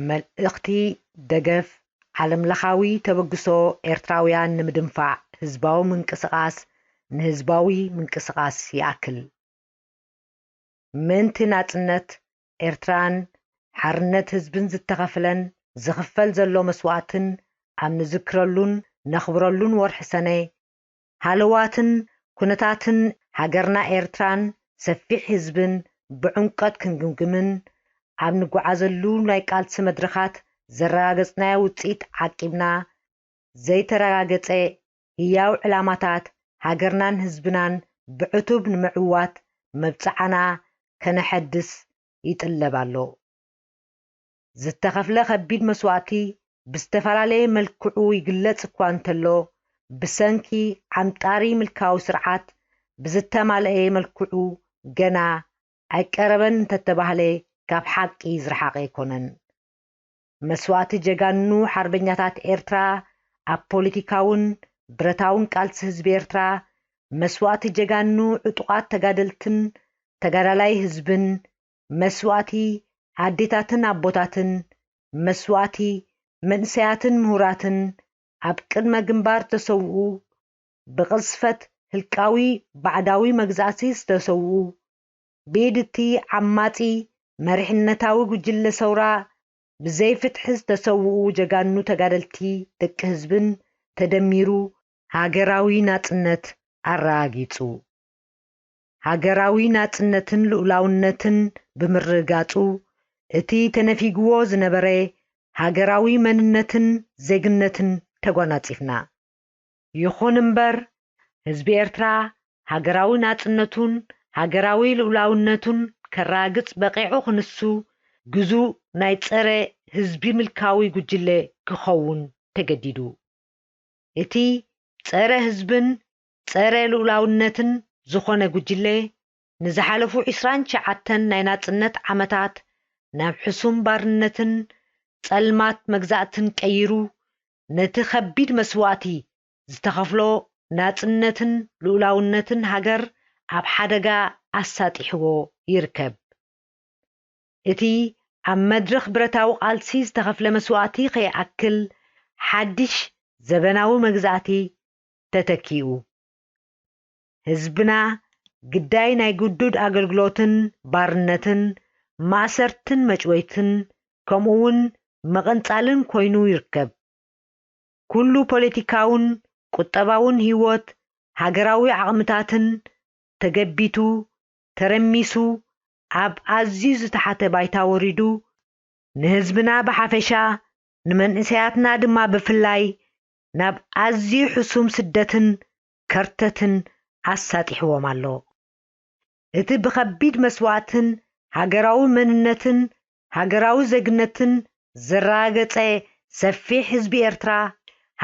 መልእኽቲ ደገፍ ዓለም ለኻዊ ተበግሶ ኤርትራውያን ንምድንፋዕ ህዝባዊ ምንቅስቓስ ንህዝባዊ ምንቅስቓስ ይኣክል ምንቲ ናጽነት ኤርትራን ሓርነት ህዝብን ዝተኸፍለን ዝኽፈል ዘሎ መስዋዕትን ኣብ ንዝክረሉን ነኽብረሉን ወርሒ ሰነ ሃለዋትን ኩነታትን ሃገርና ኤርትራን ሰፊሕ ህዝብን ብዕምቀት ክንግምግምን ኣብ ንጓዓዘሉ ናይ ቃልሲ መድረኻት ዘረጋገጽናዮ ውፅኢት ዓቂብና ዘይተረጋገጸ ህያው ዕላማታት ሃገርናን ህዝብናን ብዕቱብ ንምዕዋት መብፅዓና ከነሐድስ ይጥለብ ኣሎ ዝተኸፍለ ከቢድ መስዋዕቲ ብዝተፈላለየ መልክዑ ይግለጽ እኳ እንተሎ ብሰንኪ ዓምጣሪ ምልካዊ ስርዓት ብዝተማልአ መልክዑ ገና ኣይቀረበን እንተተባህለ ካብ ሓቂ ዝረሓቐ ኣይኮነን መስዋዕቲ ጀጋኑ ሓርበኛታት ኤርትራ ኣብ ፖለቲካውን ብረታውን ቃልሲ ህዝቢ ኤርትራ መስዋዕቲ ጀጋኑ ዕጡቓት ተጋደልትን ተጋዳላይ ህዝብን መስዋዕቲ ኣዴታትን ኣቦታትን መስዋዕቲ መንእሰያትን ምሁራትን ኣብ ቅድመ ግንባር ተሰውኡ ብቕስፈት ህልቃዊ ባዕዳዊ መግዛእቲ ዝተሰውኡ ብኢድቲ ዓማጺ መሪሕነታዊ ጉጅለ ሰውራ ብዘይ ፍትሒ ዝተሰውኡ ጀጋኑ ተጋደልቲ ደቂ ህዝብን ተደሚሩ ሃገራዊ ናጽነት ኣረጋጊጹ ሃገራዊ ናጽነትን ልኡላውነትን ብምርጋጹ እቲ ተነፊግዎ ዝነበረ ሃገራዊ መንነትን ዜግነትን ተጓናጺፍና ይኹን እምበር ህዝቢ ኤርትራ ሃገራዊ ናጽነቱን ሃገራዊ ልኡላውነቱን ከራግጽ በቂዑ ክንሱ ግዙእ ናይ ፀረ ህዝቢ ምልካዊ ጉጅለ ክኸውን ተገዲዱ እቲ ፀረ ህዝብን ፀረ ልኡላውነትን ዝኾነ ጉጅለ ንዝሓለፉ 29 ናይ ናጽነት ዓመታት ናብ ሕሱም ባርነትን ጸልማት መግዛእትን ቀይሩ ነቲ ከቢድ መስዋዕቲ ዝተኸፍሎ ናጽነትን ልኡላውነትን ሃገር ኣብ ሓደጋ ኣሳጢሕዎ ይርከብ እቲ ኣብ መድረኽ ብረታዊ ቃልሲ ዝተኸፍለ መስዋዕቲ ከይኣክል ሓድሽ ዘበናዊ መግዛእቲ ተተኪኡ ህዝብና ግዳይ ናይ ጉዱድ ኣገልግሎትን ባርነትን ማእሰርትን መጭወይትን ከምኡውን መቐንጻልን ኮይኑ ይርከብ ኩሉ ፖለቲካውን ቁጠባውን ህይወት ሃገራዊ ዓቕምታትን ተገቢቱ ተረሚሱ ኣብ ኣዝዩ ዝተሓተ ባይታ ወሪዱ ንህዝብና ብሓፈሻ ንመንእሰያትና ድማ ብፍላይ ናብ ኣዝዩ ሕሱም ስደትን ከርተትን ኣሳጢሕዎም ኣሎ እቲ ብከቢድ መስዋዕትን ሃገራዊ መንነትን ሃገራዊ ዜግነትን ዘረጋገፀ ሰፊሕ ህዝቢ ኤርትራ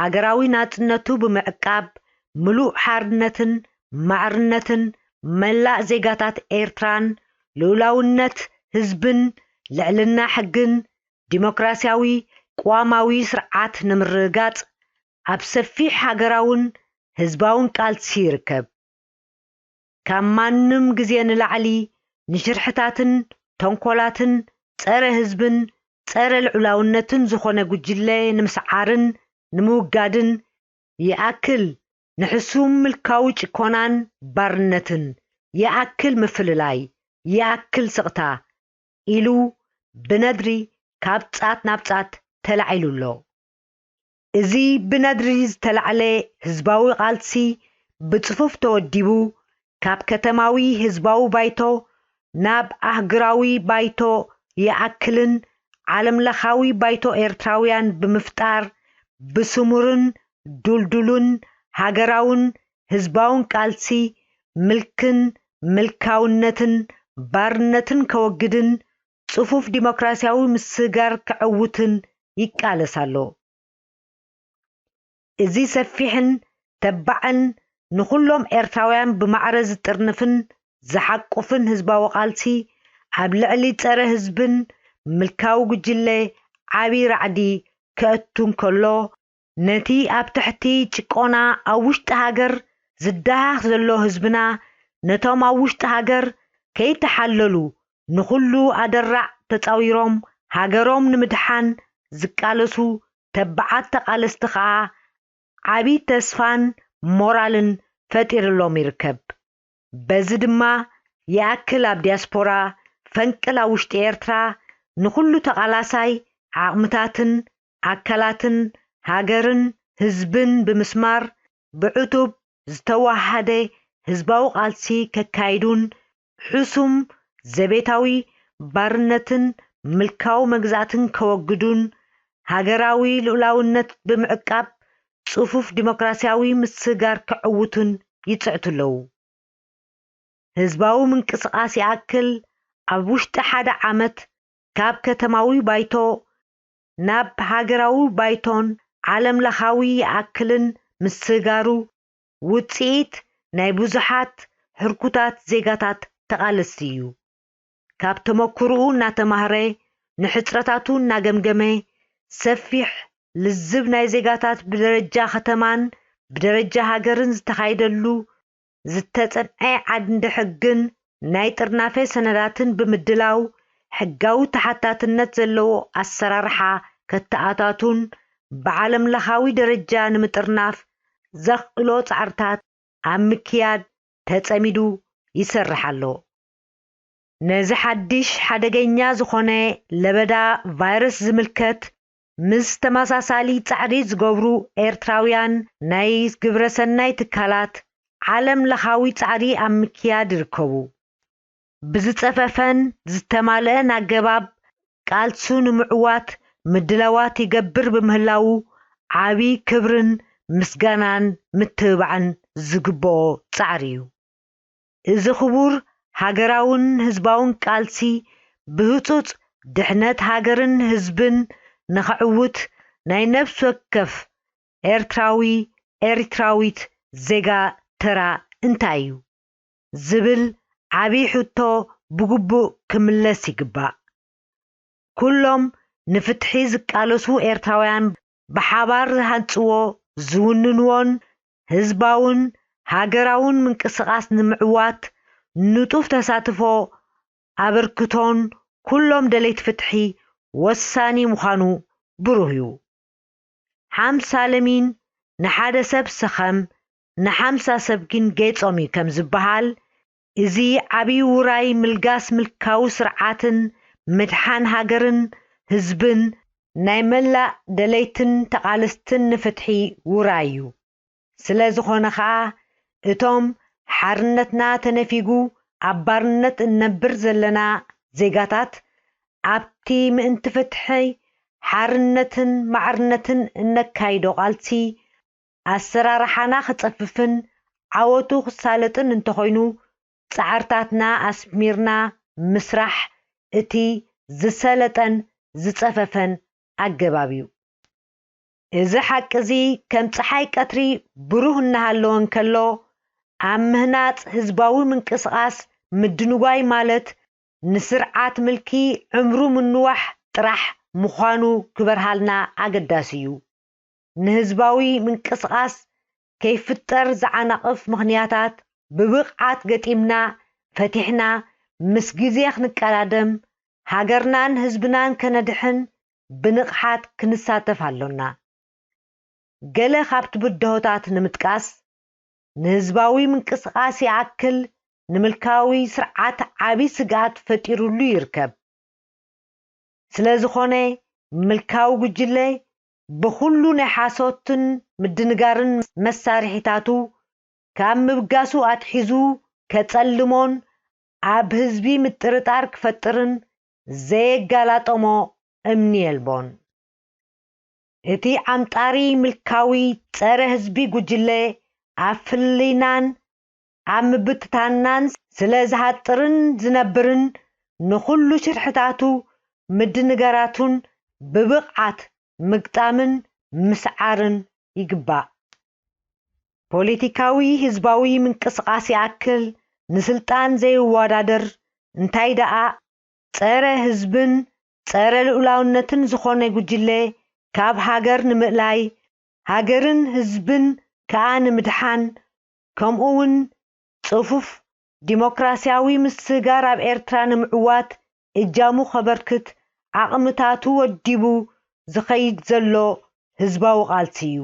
ሃገራዊ ናጽነቱ ብምዕቃብ ምሉእ ሓርነትን ማዕርነትን መላእ ዜጋታት ኤርትራን ልኡላውነት ህዝብን ልዕልና ሕግን ዲሞክራሲያዊ ቋማዊ ስርዓት ንምርጋጽ ኣብ ሰፊሕ ሃገራውን ህዝባውን ቃልሲ ይርከብ ካብ ማንም ግዜ ንላዕሊ ንሽርሕታትን ተንኮላትን ፀረ ህዝብን ፀረ ልዑላውነትን ዝኾነ ጉጅለ ንምስዓርን ንምውጋድን ይኣክል ንሕሱም ምልካዊ ጭኮናን ባርነትን ይኣክል ምፍልላይ ይኣክል ስቕታ ኢሉ ብነድሪ ካብ ጻት ናብ ጻት ተላዒሉሎ እዚ ብነድሪ ዝተላዕለ ህዝባዊ ቃልሲ ብጽፉፍ ተወዲቡ ካብ ከተማዊ ህዝባዊ ባይቶ ናብ ኣህግራዊ ባይቶ ይኣክልን ዓለም ለኻዊ ባይቶ ኤርትራውያን ብምፍጣር ብስሙርን ዱልዱሉን ሃገራውን ህዝባውን ቃልሲ ምልክን ምልካውነትን ባርነትን ከወግድን ጽፉፍ ዲሞክራሲያዊ ምስጋር ክዕውትን ይቃለሳሎ እዚ ሰፊሕን ተባዕን ንኹሎም ኤርትራውያን ብማዕረ ዝጥርንፍን ዝሓቁፍን ህዝባዊ ቃልሲ ኣብ ልዕሊ ፀረ ህዝብን ምልካዊ ጉጅለ ዓብይ ራዕዲ ከእቱን ከሎ ነቲ ኣብ ትሕቲ ጭቆና ኣብ ውሽጢ ሃገር ዝዳሃኽ ዘሎ ህዝብና ነቶም ኣብ ውሽጢ ሃገር ከይተሓለሉ ንኹሉ ኣደራዕ ተፃዊሮም ሃገሮም ንምድሓን ዝቃለሱ ተባዓት ተቃለስቲ ከዓ ዓቢ ተስፋን ሞራልን ፈጢርሎም ይርከብ። በዚ ድማ ይኣክል ኣብ ዲያስፖራ ፈንቅል ኣብ ውሽጢ ኤርትራ ንኩሉ ተቃላሳይ ዓቕምታትን ኣካላትን ሃገርን ህዝብን ብምስማር ብዕቱብ ዝተዋሃደ ህዝባዊ ቃልሲ ከካይዱን ሕሱም ዘቤታዊ ባርነትን ምልካው መግዛእትን ከወግዱን ሃገራዊ ልኡላውነት ብምዕቃብ ጽፉፍ ዲሞክራሲያዊ ምስጋር ክዕውቱን ይጽዕቱለዉ። ህዝባዊ ምንቅስቃስ ይኣክል ኣብ ውሽጢ ሓደ ዓመት ካብ ከተማዊ ባይቶ ናብ ሃገራዊ ባይቶን ዓለም ለኻዊ ይኣክልን ምስጋሩ ውፅኢት ናይ ብዙሓት ሕርኩታት ዜጋታት ተቃለስቲ እዩ። ካብ ተመክርኡ እናተማህረ ንሕፅረታቱ እናገምገመ ሰፊሕ ልዝብ ናይ ዜጋታት ብደረጃ ከተማን ብደረጃ ሃገርን ዝተኻይደሉ ዝተጸንዐ ዓንዲ ሕግን ናይ ጥርናፈ ሰነዳትን ብምድላው ሕጋዊ ተሓታትነት ዘለዎ ኣሰራርሓ ከተኣታቱን ብዓለም ለኻዊ ደረጃ ንምጥርናፍ ዘኽእሎ ጻዕርታት ኣብ ምክያድ ተጸሚዱ ይሰርሕ ኣሎ። ነዚ ሓድሽ ሓደገኛ ዝኾነ ለበዳ ቫይረስ ዝምልከት ምስ ተመሳሳሊ ጻዕሪ ዝገብሩ ኤርትራውያን ናይ ግብረሰናይ ትካላት ዓለም ለኻዊ ጻዕሪ ኣብ ምክያድ ይርከቡ። ብዝጸፈፈን ዝተማልአን ኣገባብ ቃልሱ ንምዕዋት ምድላዋት ይገብር ብምህላው ዓቢ ክብርን ምስጋናን ምትብባዕን ዝግብኦ ጻዕሪ እዩ። እዚ ክቡር ሃገራውን ህዝባውን ቃልሲ ብህፁፅ ድሕነት ሃገርን ህዝብን ንኽዕውት ናይ ነፍሲ ወከፍ ኤርትራዊ ኤሪትራዊት ዜጋ ተራ እንታይ እዩ ዝብል ዓቢ ሕቶ ብግቡእ ክምለስ ይግባእ። ኩሎም ንፍትሒ ዝቃለሱ ኤርትራውያን ብሓባር ዝሃንፅዎ ዝውንንዎን ህዝባውን ሃገራውን ምንቅስቃስ ንምዕዋት ንጡፍ ተሳትፎ ኣበርክቶን ኩሎም ደለይቲ ፍትሒ ወሳኒ ምዃኑ ብሩህ እዩ። ሓምሳ ለሚን ንሓደ ሰብ ሰኸም ንሓምሳ ሰብ ግን ጌጾም እዩ ከም ዝበሃል እዚ ዓብይ ውራይ ምልጋስ ምልካዊ ስርዓትን ምድሓን ሃገርን ህዝብን ናይ መላእ ደለይትን ተቃለስትን ንፍትሒ ውራይ እዩ። ስለ ዝኾነ ከዓ እቶም ሓርነትና ተነፊጉ ኣብ ባርነት እነብር ዘለና ዜጋታት ኣብቲ ምእንቲ ፍትሒ ሓርነትን ማዕርነትን እነካይዶ ቃልሲ ኣሰራርሓና ክጸፍፍን ዓወቱ ክሳለጥን እንተኾይኑ ጻዕርታትና ኣስሚርና ምስራሕ እቲ ዝሰለጠን ዝጸፈፈን ኣገባብ እዩ። እዚ ሓቂ እዚ ከም ፀሓይ ቀትሪ ብሩህ እናሃለወ እንከሎ ኣብ ምህናፅ ህዝባዊ ምንቅስቃስ ምድንጓይ ማለት ንስርዓት ምልኪ ዕምሩ ምንዋሕ ጥራሕ ምዃኑ ክበርሃልና ኣገዳሲ እዩ። ንህዝባዊ ምንቅስቃስ ከይፍጠር ዝዓናቕፍ ምኽንያታት ብብቕዓት ገጢምና ፈቲሕና ምስ ግዜ ክንቀዳደም ሃገርናን ህዝብናን ከነድሕን ብንቕሓት ክንሳተፍ ኣሎና። ገለ ካብቲ ብድሆታት ንምጥቃስ ንህዝባዊ ምንቅስቃስ ይኣክል ንምልካዊ ስርዓት ዓቢ ስጋት ፈጢሩሉ ይርከብ። ስለ ዝኾነ ምልካዊ ጉጅለ ብኩሉ ናይ ሓሶትን ምድንጋርን መሳርሒታቱ ካብ ምብጋሱ ኣትሒዙ ከጸልሞን ኣብ ህዝቢ ምጥርጣር ክፈጥርን ዘየጋላጠሞ እምኒ የልቦን። እቲ ዓምጣሪ ምልካዊ ጸረ ህዝቢ ጉጅለ ኣብ ፍልይናን ኣብ ምብትታናን ስለ ዝሃጥርን ዝነብርን ንኩሉ ሽርሕታቱ ምድንጋራቱን ብብቕዓት ምግጣምን ምስዓርን ይግባእ። ፖለቲካዊ ህዝባዊ ምንቅስቃስ ይኣክል ንስልጣን ዘይወዳደር እንታይ ደኣ ጸረ ህዝብን ጸረ ልኡላውነትን ዝኾነ ጉጅለ ካብ ሃገር ንምእላይ ሃገርን ህዝብን ከዓ ንምድሓን ከምኡውን ጽፉፍ ዲሞክራሲያዊ ምስጋር ኣብ ኤርትራ ንምዕዋት እጃሙ ኸበርክት ዓቕምታቱ ወዲቡ ዝኸይድ ዘሎ ህዝባዊ ቃልሲ እዩ።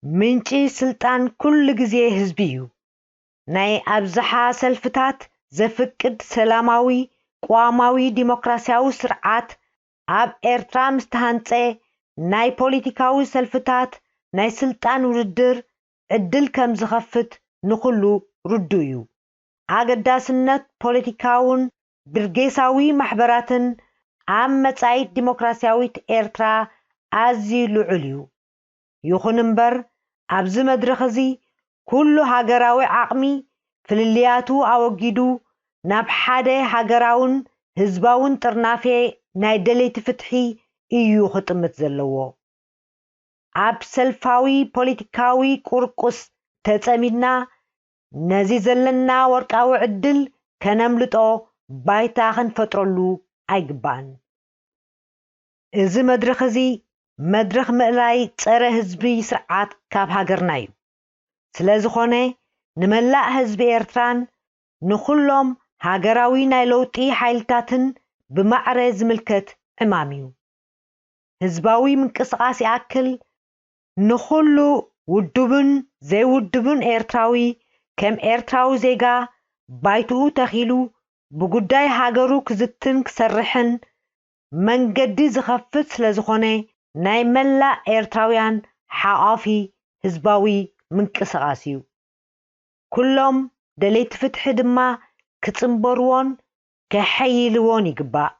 ምንጪ ስልጣን ኩሉ ግዜ ህዝቢ እዩ። ናይ ኣብዝሓ ሰልፍታት ዘፍቅድ ሰላማዊ ቋማዊ ዲሞክራሲያዊ ስርዓት ኣብ ኤርትራ ምስ ተሃንፀ ናይ ፖለቲካዊ ሰልፍታት ናይ ስልጣን ውድድር ዕድል ከም ዝኸፍት ንኹሉ ርዱ እዩ። ኣገዳስነት ፖለቲካውን ድርጌሳዊ ማሕበራትን ኣብ መጻኢት ዲሞክራሲያዊት ኤርትራ ኣዝዩ ልዑል እዩ። ይኹን እምበር ኣብዚ መድረኽ እዚ ኩሉ ሃገራዊ ዓቕሚ ፍልልያቱ ኣወጊዱ ናብ ሓደ ሃገራውን ህዝባውን ጥርናፌ ናይ ደለይቲ ፍትሒ እዩ ክጥምት ዘለዎ። ኣብ ሰልፋዊ ፖለቲካዊ ቁርቁስ ተጸሚድና ነዚ ዘለና ወርቃዊ ዕድል ከነምልጦ ባይታ ክንፈጥረሉ ኣይግባእን። እዚ መድረኽ እዚ መድረኽ ምእላይ ፀረ ህዝቢ ስርዓት ካብ ሃገርና እዩ። ስለ ዝኾነ ንመላእ ህዝቢ ኤርትራን ንኹሎም ሃገራዊ ናይ ለውጢ ሓይልታትን ብማዕረ ዝምልከት ዕማም እዩ። ህዝባዊ ምንቅስቓስ ይኣክል ንኹሉ ውድብን ዘይውድብን ኤርትራዊ ከም ኤርትራዊ ዜጋ ባይትኡ ተኺሉ ብጉዳይ ሃገሩ ክዝትን ክሰርሕን መንገዲ ዝኸፍት ስለ ዝኾነ ናይ መላእ ኤርትራውያን ሓቓፊ ህዝባዊ ምንቅስቓስ እዩ። ኩሎም ደለይቲ ፍትሒ ድማ ክጽምበርዎን ከሐይልዎን ይግባእ።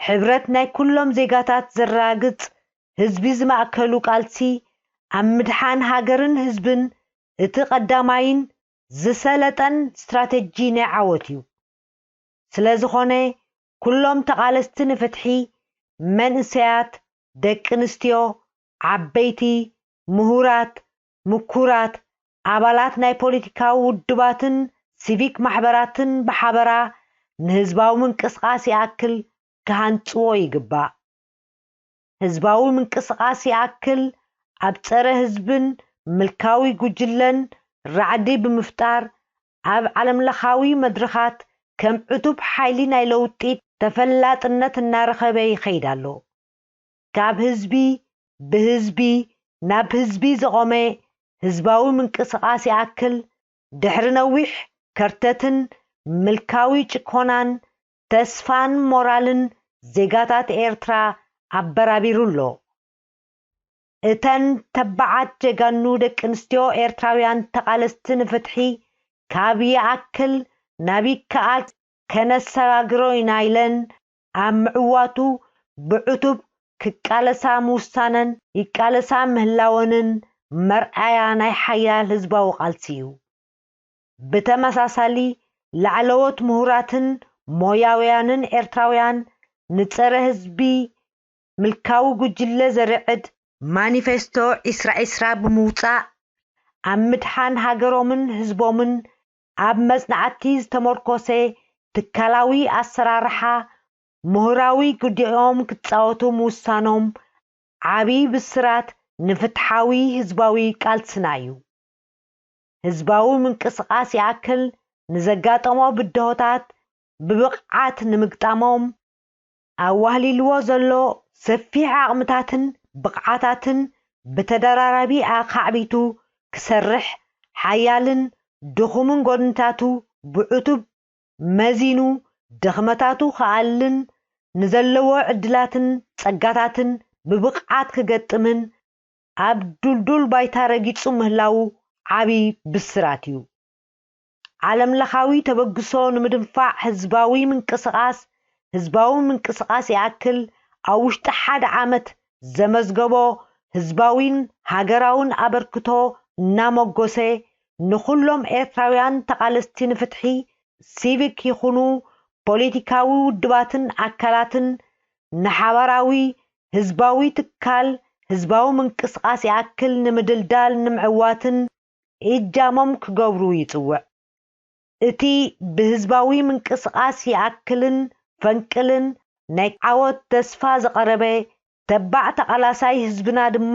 ሕብረት ናይ ኩሎም ዜጋታት ዘራግጽ ህዝቢ ዝማእከሉ ቃልሲ ኣብ ምድሓን ሃገርን ህዝብን እቲ ቀዳማይን ዝሰለጠን ስትራቴጂ ናይ ዓወት እዩ። ስለ ዝኾነ ኩሎም ተቓለስቲ ንፍትሒ መንእሰያት፣ ደቂ ኣንስትዮ፣ ዓበይቲ፣ ምሁራት፣ ምኩራት፣ ኣባላት ናይ ፖለቲካዊ ውድባትን ሲቪክ ማሕበራትን ብሓበራ ንህዝባዊ ምንቅስቓስ ይኣክል ክሃንፅዎ ይግባእ። ህዝባዊ ምንቅስቓስ ይኣክል ኣብ ፀረ ህዝብን ምልካዊ ጉጅለን ራዕዲ ብምፍጣር ኣብ ዓለምለኻዊ መድረኻት ከም ዕቱብ ሓይሊ ናይ ለውጢ ተፈላጥነት እናረኸበ ይኸይድ ኣሎ። ካብ ህዝቢ ብህዝቢ ናብ ህዝቢ ዝቖመ ህዝባዊ ምንቅስቓስ ይኣክል ድሕሪ ነዊሕ ከርተትን ምልካዊ ጭኮናን ተስፋን ሞራልን ዜጋታት ኤርትራ ኣበራቢሩ ኣሎ። እተን ተባዓት ጀጋኑ ደቂ ኣንስትዮ ኤርትራውያን ተቓለስቲ ንፍትሒ ካብ ይኣክል ናብ ይከኣል ከነሰጋግሮ ኢና ኢለን ኣብ ምዕዋቱ ብዕቱብ ክቃለሳ ምውሳነን ይቃለሳ ምህላወንን መርኣያ ናይ ሓያል ህዝባዊ ቃልሲ እዩ። ብተመሳሳሊ ላዕለዎት ምሁራትን ሞያውያንን ኤርትራውያን ንፀረ ህዝቢ ምልካዊ ጉጅለ ዘርዕድ ማኒፌስቶ 2020 ብምውፃእ ኣብ ምድሓን ሃገሮምን ህዝቦምን ኣብ መጽናዕቲ ዝተመርኮሰ ትካላዊ ኣሰራርሓ ምሁራዊ ጉዳዮም ክጻወቱ ምውሳኖም ዓብይ ብስራት ንፍትሓዊ ህዝባዊ ቃልስና እዩ። ህዝባዊ ምንቅስቓስ ይኣክል ንዘጋጠሞ ብድሆታት ብብቕዓት ንምግጣሞም ኣዋህሊልዎ ዘሎ ሰፊሕ ዓቕምታትን ብቕዓታትን ብተደራራቢ ኣኻዕቢቱ ክሰርሕ ሓያልን ድኹምን ጎድንታቱ ብዕቱብ መዚኑ ድኽመታቱ ከኣልን ንዘለዎ ዕድላትን ጸጋታትን ብብቕዓት ክገጥምን ኣብ ዱልዱል ባይታ ረጊጹ ምህላው ዓብይ ብስራት እዩ። ዓለምለኻዊ ተበግሶ ንምድንፋዕ ህዝባዊ ምንቅስቓስ ይኣክል ኣብ ውሽጢ ሓደ ዓመት ዘመዝገቦ ህዝባዊን ሃገራውን ኣበርክቶ እናመጎሰ ንኹሎም ኤርትራውያን ተቓለስቲ ንፍትሒ ሲቪክ ይኹኑ ፖለቲካዊ ውድባትን ኣካላትን ንሓበራዊ ህዝባዊ ትካል ህዝባዊ ምንቅስቓስ ይኣክል ንምድልዳል ንምዕዋትን ኢጃሞም ክገብሩ ይጽውዕ። እቲ ብህዝባዊ ምንቅስቓስ ይኣክልን ፈንቅልን ናይ ዓወት ተስፋ ዝቐረበ ተባዕ ተቓላሳይ ህዝብና ድማ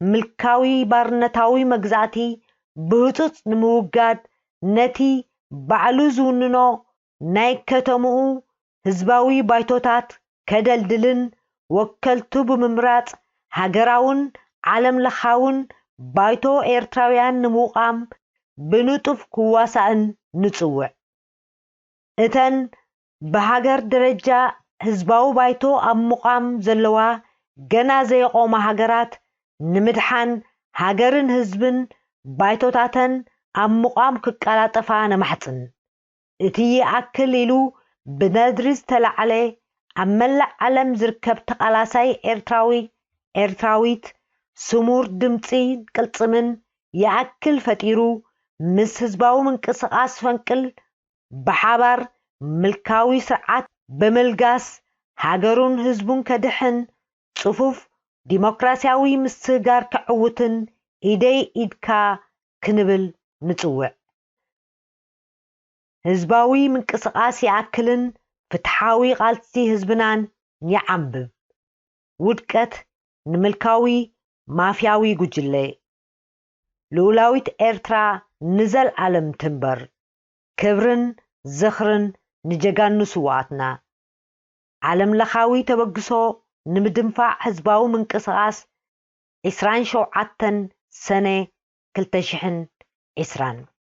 ምልካዊ ባርነታዊ መግዛእቲ ብህፁፅ ንምውጋድ ነቲ ባዕሉ ዝውንኖ ናይ ከተምኡ ህዝባዊ ባይቶታት ከደልድልን ወከልቱ ብምምራጽ ሃገራውን ዓለም ለኻውን ባይቶ ኤርትራውያን ንምውቃም ብንጡፍ ክዋሳእን ንጽውዕ እተን ብሃገር ደረጃ ህዝባዊ ባይቶ ኣብ ምቋም ዘለዋ ገና ዘይቆማ ሃገራት ንምድሓን ሃገርን ህዝብን ባይቶታተን ኣብ ምቋም ክቃላጠፋ ነማሕፅን እቲ ይኣክል ኢሉ ብነድሪ ዝተላዕለ ኣብ መላእ ዓለም ዝርከብ ተቓላሳይ ኤርትራዊት ስሙር ድምፂ ቅልጽምን ይኣክል ፈጢሩ ምስ ህዝባዊ ምንቅስቓስ ፈንቅል ብሓባር ምልካዊ ስርዓት ብምልጋስ ሃገሩን ህዝቡን ከድሕን ጽፉፍ ዲሞክራሲያዊ ምስጋር ክዕውትን ኢደይ ኢድካ ክንብል ንጽውዕ ህዝባዊ ምንቅስቓስ ይኣክልን ፍትሓዊ ቃልሲ ህዝብናን ይዓንብብ ውድቀት ንምልካዊ ማፍያዊ ጉጅለ ልኡላዊት ኤርትራ ንዘለዓለም ትንበር ክብርን ዝኽርን ንጀጋኑ ስዋኣትና ዓለም ለኻዊ ተበግሶ ንምድንፋዕ ህዝባዊ ምንቅስቓስ 27 ሰነ 2020